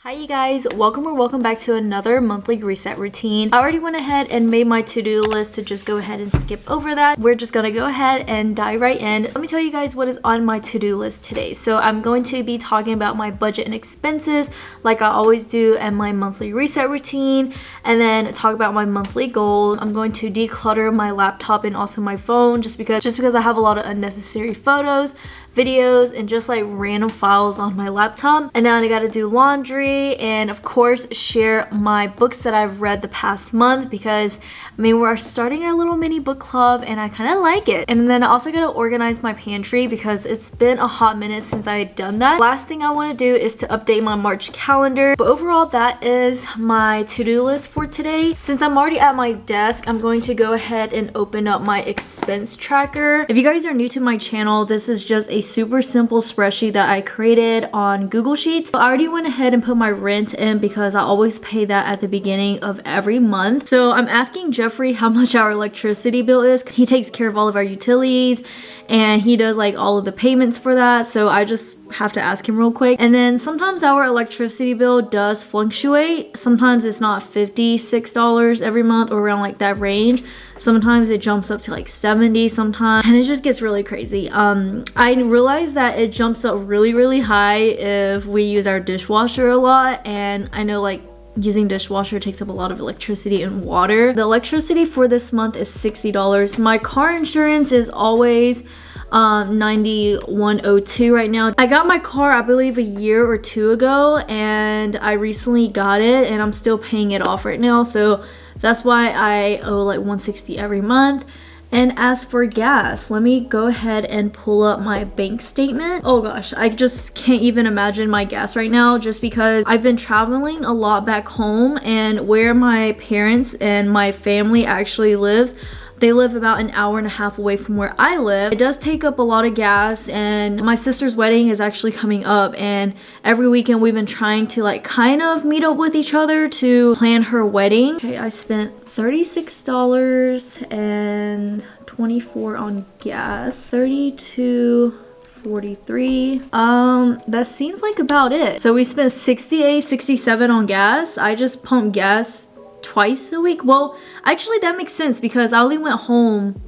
Hi you guys, welcome back to another monthly reset routine. I already went ahead and made my to-do list to just go ahead and skip over that. We're just gonna go ahead and dive right in. Let me tell you guys what is on my to-do list today. So I'm going to be talking about my budget and expenses like I always do and my monthly reset routine, and then talk about my monthly goal. I'm going to declutter my laptop and also my phone just because I have a lot of unnecessary photos, videos, and just like random files on my laptop. And then I gotta do laundry and of course share my books that I've read the past month, because I mean we're starting our little mini book club and I kind of like it. And then I also gotta organize my pantry because it's been a hot minute since I had done that. Last thing I want to do is to update my March calendar. But overall, that is my to-do list for today. Since I'm already at my desk, I'm going to go ahead and open up my expense tracker. If you guys are new to my channel, this is just a super simple spreadsheet that I created on Google Sheets. I already went ahead and put my rent in because I always pay that at the beginning of every month. So I'm asking Jeffrey how much our electricity bill is. He takes care of all of our utilities and he does like all of the payments for that, so I just have to ask him real quick. And then sometimes our electricity bill does fluctuate. Sometimes it's not $56 every month or around like that range. Sometimes it jumps up to like 70 sometimes, and it just gets really crazy. I realize that it jumps up really high if we use our dishwasher a lot, and I know like using dishwasher takes up a lot of electricity and water. The electricity for this month is $60. My car insurance is always $91.02 right now. I got my car I believe a year or two ago, and I recently got it and I'm still paying it off right now, so that's why I owe like $160 every month. And as for gas, let me go ahead and pull up my bank statement. Oh gosh, I just can't even imagine my gas right now just because I've been traveling a lot back home, and where my parents and my family actually lives, they live about an hour and a half away from where I live. It does take up a lot of gas, and my sister's wedding is actually coming up, and every weekend we've been trying to like kind of meet up with each other to plan her wedding. Okay, I spent $36.24 on gas, $32.43. That seems like about it. So we spent $68.67 on gas. I just pumped gas twice a week. Well, actually that makes sense because I only went home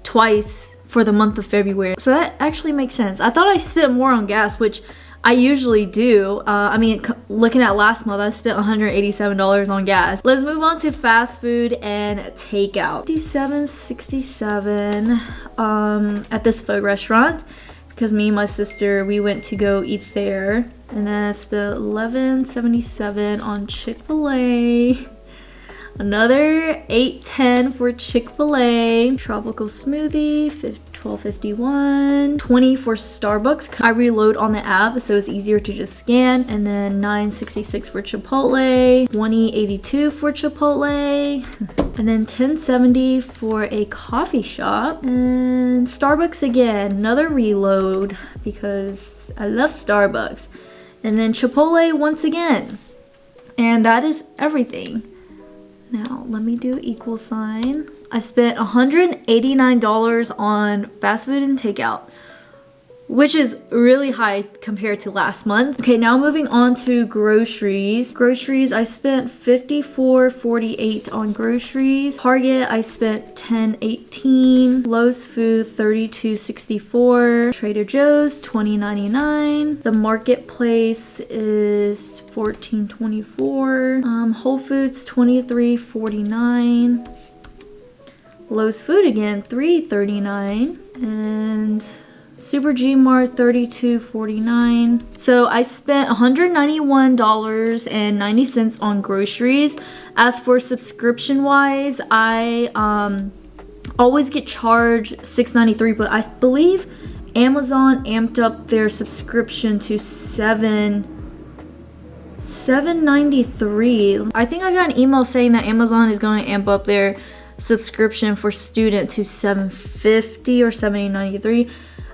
twice for the month of February, so that actually makes sense. I thought I spent more on gas, which I usually do. I mean, looking at last month, I spent $187 on gas. Let's move on to fast food and takeout. $57.67 at this pho restaurant because me and my sister, we went to go eat there. And then I spent $11.77 on Chick-fil-A. Another $8.10 for Chick-fil-A. Tropical smoothie, $12.51. $20 for Starbucks. I reload on the app, so it's easier to just scan. And then $9.66 for Chipotle. $20.82 for Chipotle. And then $10.70 for a coffee shop. And Starbucks again, another reload because I love Starbucks. And then Chipotle once again. And that is everything. Now, let me do equal sign. I spent $189 on fast food and takeout, which is really high compared to last month. Okay, now moving on to groceries. Groceries, I spent $54.48 on groceries. Target, I spent $10.18. Lowe's Food, $32.64. Trader Joe's, $20.99. The Marketplace is $14.24. Whole Foods, $23.49. Lowe's Food again, $3.39. And Super G Mart, $32.49. So I spent $191.90 on groceries. As for subscription wise, I always get charged $6.93, but I believe Amazon amped up their subscription to $7.93. I think I got an email saying that Amazon is going to amp up their subscription for student to $7.50 or $7.93.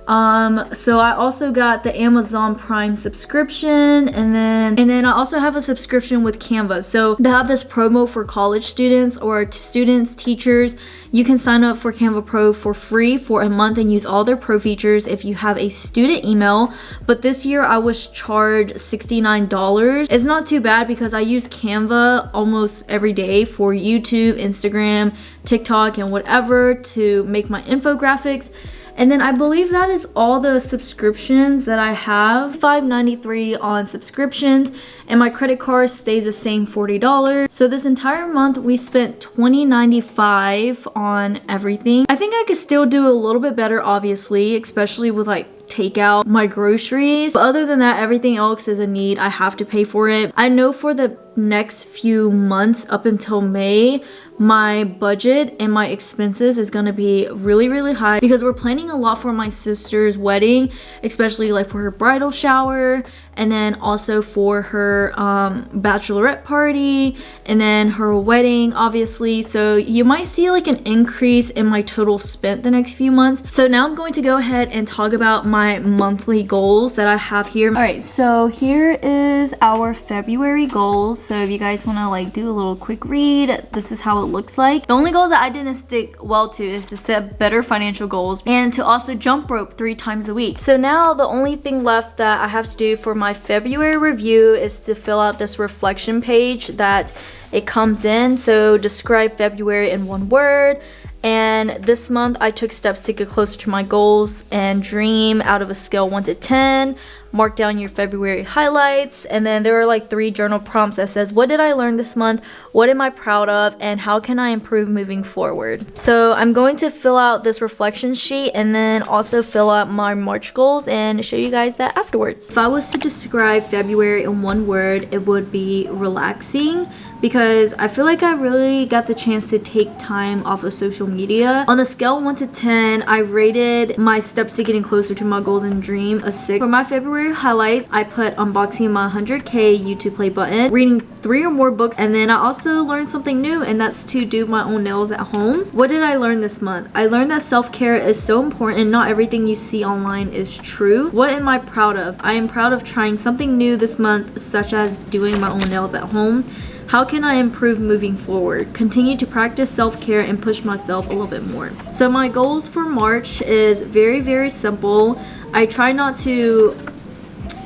So I also got the Amazon Prime subscription, and then I also have a subscription with Canva. So they have this promo for college students or students, teachers. You can sign up for Canva Pro for free for a month and use all their pro features if you have a student email. But this year I was charged $69. It's not too bad because I use Canva almost every day for YouTube, Instagram, TikTok, and whatever to make my infographics. And then I believe that is all the subscriptions that I have. $5.93 on subscriptions, and my credit card stays the same, $40. So this entire month we spent $20.95 on everything. I think I could still do a little bit better, obviously, especially with like takeout, my groceries. But other than that, everything else is a need. I have to pay for it. I know for the next few months up until May, my budget and my expenses is gonna be really high because we're planning a lot for my sister's wedding, especially like for her bridal shower, and then also for her bachelorette party, and then her wedding, obviously. So you might see like an increase in my total spent the next few months. So now I'm going to go ahead and talk about my monthly goals that I have here. All right, so here is our February goals. So if you guys want to like do a little quick read, this is how it looks like. The only goals that I didn't stick well to is to set better financial goals and to also jump rope 3 times a week. So now the only thing left that I have to do for my February review is to fill out this reflection page that it comes in. So describe February in 1 word. And this month I took steps to get closer to my goals and dream out of a scale 1 to 10. Mark down your February highlights, and then there are like 3 journal prompts that says, what did I learn this month, what am I proud of, and how can I improve moving forward. So I'm going to fill out this reflection sheet and then also fill out my March goals and show you guys that afterwards. If I was to describe February in 1 word, it would be relaxing, because I feel like I really got the chance to take time off of social media. On the scale 1 to 10, I rated my steps to getting closer to my goals and dream a 6. For my February highlight, I put unboxing my 100K YouTube play button, reading 3 or more books, and then I also learned something new, and that's to do my own nails at home. What did I learn this month? I learned that self-care is so important. Not everything you see online is true. What am I proud of? I am proud of trying something new this month, such as doing my own nails at home. How can I improve moving forward? Continue to practice self-care and push myself a little bit more. So my goals for March is very simple. I try not to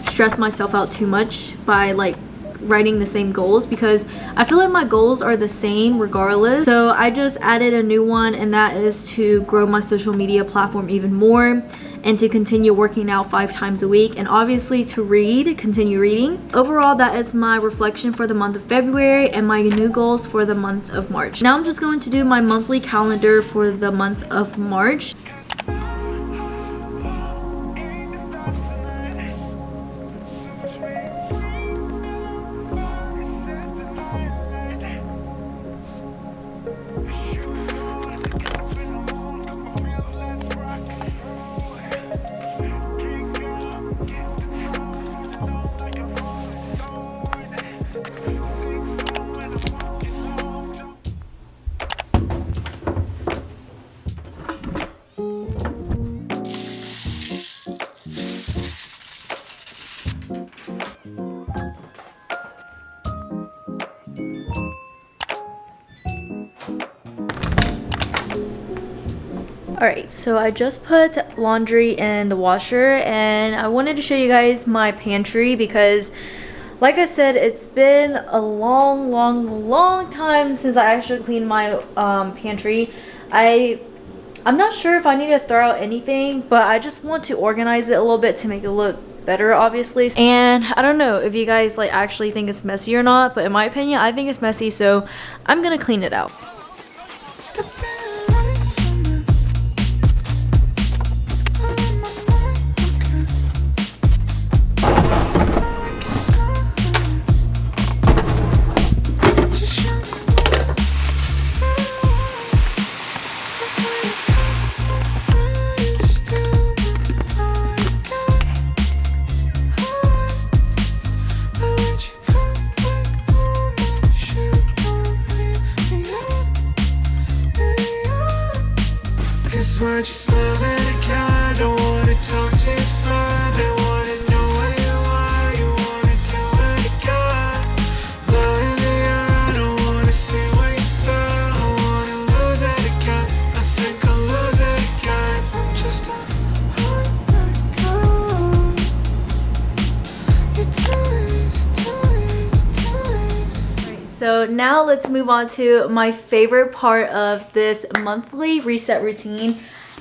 stress myself out too much by like writing the same goals, because I feel like my goals are the same regardless. So I just added a new one, and that is to grow my social media platform even more, and to continue working out 5 times a week, and obviously to continue reading. Overall, that is my reflection for the month of February and my new goals for the month of March. Now I'm just going to do my monthly calendar for the month of March. Alright, so I just put laundry in the washer, and I wanted to show you guys my pantry because, like I said, it's been a long time since I actually cleaned my pantry. I'm not sure if I need to throw out anything, but I just want to organize it a little bit to make it look better, obviously. And I don't know if you guys like actually think it's messy or not, but in my opinion, I think it's messy, so I'm gonna clean it out. Why'd you slow that again? I don't wanna So now let's move on to my favorite part of this monthly reset routine,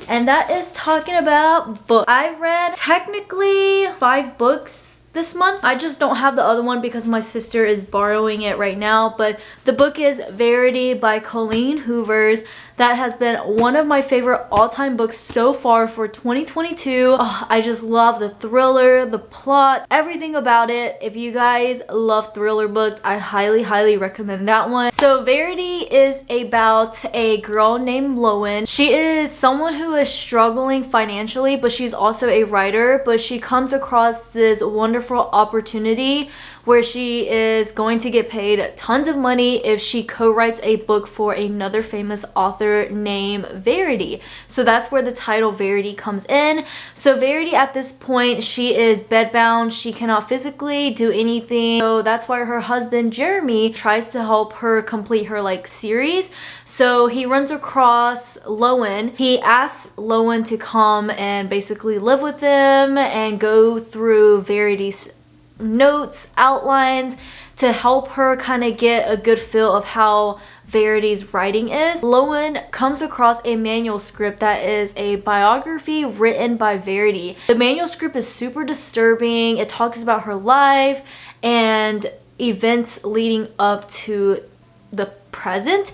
and that is talking about books. I read technically 5 books this month. I just don't have the other one because my sister is borrowing it right now, but the book is Verity by Colleen Hoovers. That has been one of my favorite all-time books so far for 2022. Oh, I just love the thriller, the plot, everything about it. If you guys love thriller books, I highly recommend that one. So Verity is about a girl named Lowen. She is someone who is struggling financially, but she's also a writer, but she comes across this wonderful opportunity where she is going to get paid tons of money if she co-writes a book for another famous author named Verity. So that's where the title Verity comes in. So Verity at this point, she is bedbound. She cannot physically do anything. So that's why her husband Jeremy tries to help her complete her series. So he runs across Lowen. He asks Lowen to come and basically live with him and go through Verity's notes, outlines, to help her kind of get a good feel of how Verity's writing is. Lowen comes across a manuscript that is a biography written by Verity. The manuscript is super disturbing. It talks about her life and events leading up to the present,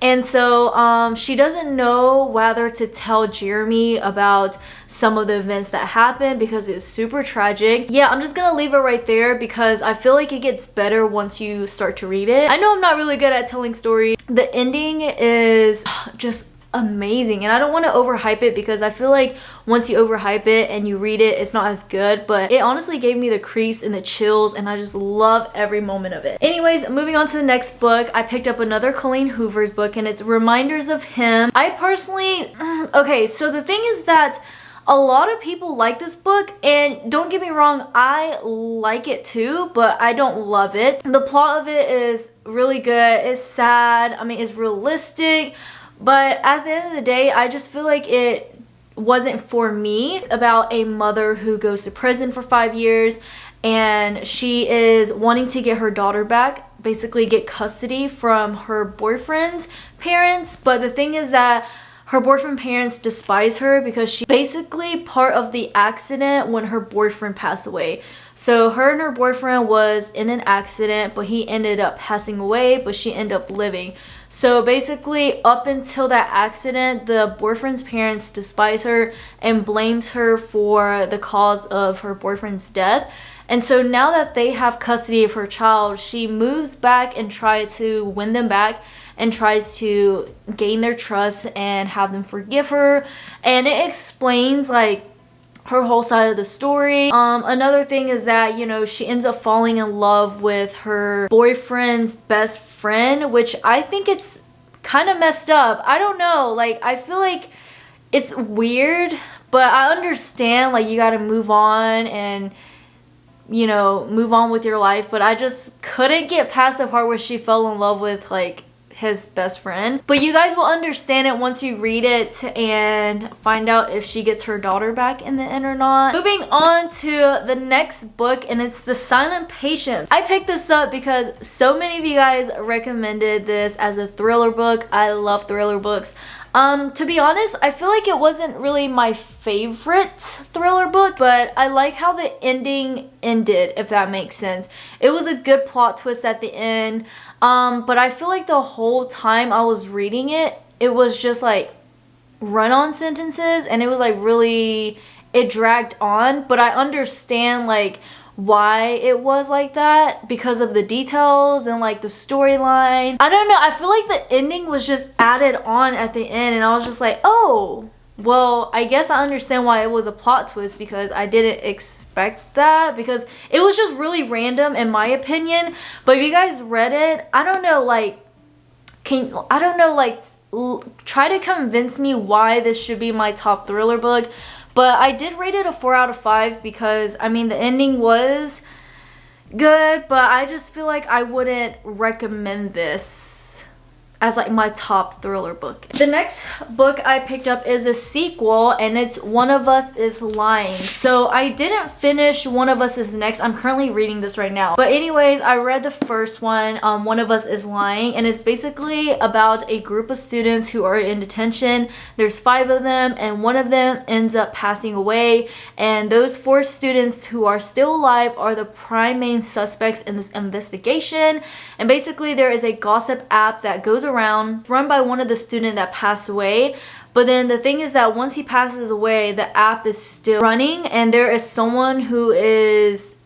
and so she doesn't know whether to tell Jeremy about some of the events that happened because it's super tragic. Yeah, I'm just gonna leave it right there because I feel like it gets better once you start to read it. I know I'm not really good at telling stories. The ending is just amazing, and I don't want to overhype it because I feel like once you overhype it and you read it, it's not as good, but it honestly gave me the creeps and the chills, and I just love every moment of it. Anyways, moving on to the next book, I picked up another Colleen Hoover's book, and it's Reminders of Him. I personally, okay, so the thing is that a lot of people like this book, and don't get me wrong, I like it too, but I don't love it. The plot of it is really good. It's sad. I mean, it's realistic. But at the end of the day, I just feel like it wasn't for me. It's about a mother who goes to prison for 5 years, and she is wanting to get her daughter back, basically get custody from her boyfriend's parents. But the thing is that her boyfriend's parents despise her because she's basically part of the accident when her boyfriend passed away. So her and her boyfriend was in an accident, but he ended up passing away, but she ended up living. So basically, up until that accident, the boyfriend's parents despise her and blames her for the cause of her boyfriend's death. And so now that they have custody of her child, she moves back and tries to win them back and tries to gain their trust and have them forgive her. And it explains her whole side of the story. Another thing is that, you know, she ends up falling in love with her boyfriend's best friend, which I think it's kind of messed up. I don't know, I feel like it's weird, but I understand you gotta move on and, you know, move on with your life, but I just couldn't get past the part where she fell in love with his best friend. But you guys will understand it once you read it and find out if she gets her daughter back in the end or not. Moving on to the next book, and it's The Silent Patient. I picked this up because so many of you guys recommended this as a thriller book. I love thriller books. To be honest, I feel like it wasn't really my favorite thriller book, but I like how the ending ended, if that makes sense. It was a good plot twist at the end, but I feel like the whole time I was reading it, it was just run-on sentences, and it was really, it dragged on, but I understand why it was like that because of the details and the storyline. I don't know, I feel like the ending was just added on at the end, and I was just oh, well, I guess I understand why it was a plot twist because I didn't expect that, because it was just really random in my opinion. But if you guys read it, I don't know, try to convince me why this should be my top thriller book. But I did rate it a 4 out of 5 because, I mean, the ending was good, but I just feel like I wouldn't recommend this as like my top thriller book. The next book I picked up is a sequel, and it's One of Us is Lying. So I didn't finish One of Us is Next. I'm currently reading this right now. But anyways, I read the first one, One of Us is Lying, and it's basically about a group of students who are in detention. There's 5 of them, and one of them ends up passing away, and those 4 students who are still alive are the prime main suspects in this investigation. And basically there is a gossip app that goes around, run by one of the students that passed away. But then the thing is that once he passes away, the app is still running, and there is someone who is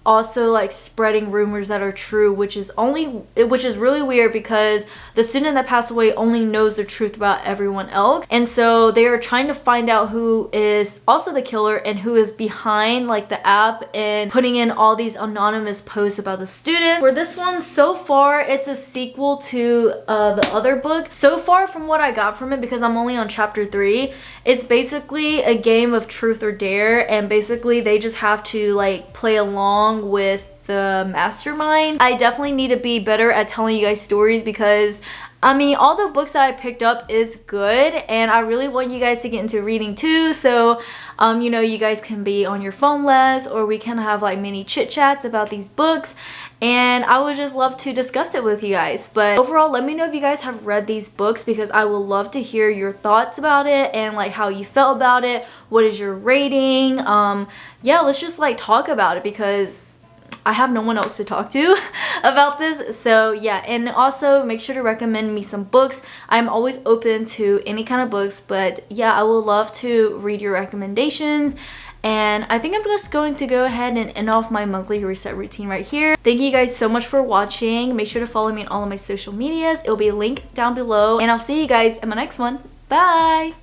also like spreading rumors that are true, which is really weird because the student that passed away only knows the truth about everyone else. And so they are trying to find out who is also the killer and who is behind like the app and putting in all these anonymous posts about the student. For this one, so far it's a sequel to the other book. So far from what I got from it, because I'm only on chapter 3, it's basically a game of truth or dare, and basically they just have to like play along with the mastermind. I definitely need to be better at telling you guys stories, because I mean, all the books that I picked up is good, and I really want you guys to get into reading too. So you know, you guys can be on your phone less, or we can have like mini chit chats about these books, and I would just love to discuss it with you guys. But overall, let me know if you guys have read these books, because I would love to hear your thoughts about it and like how you felt about it. What is your rating? Yeah, let's just like talk about it, because I have no one else to talk to about this. So yeah, and also make sure to recommend me some books. I'm always open to any kind of books, but yeah, I would love to read your recommendations. And I think I'm just going to go ahead and end off my monthly reset routine right here. Thank you guys so much for watching. Make sure to follow me on all of my social medias. It'll be linked down below, and I'll see you guys in my next one. Bye!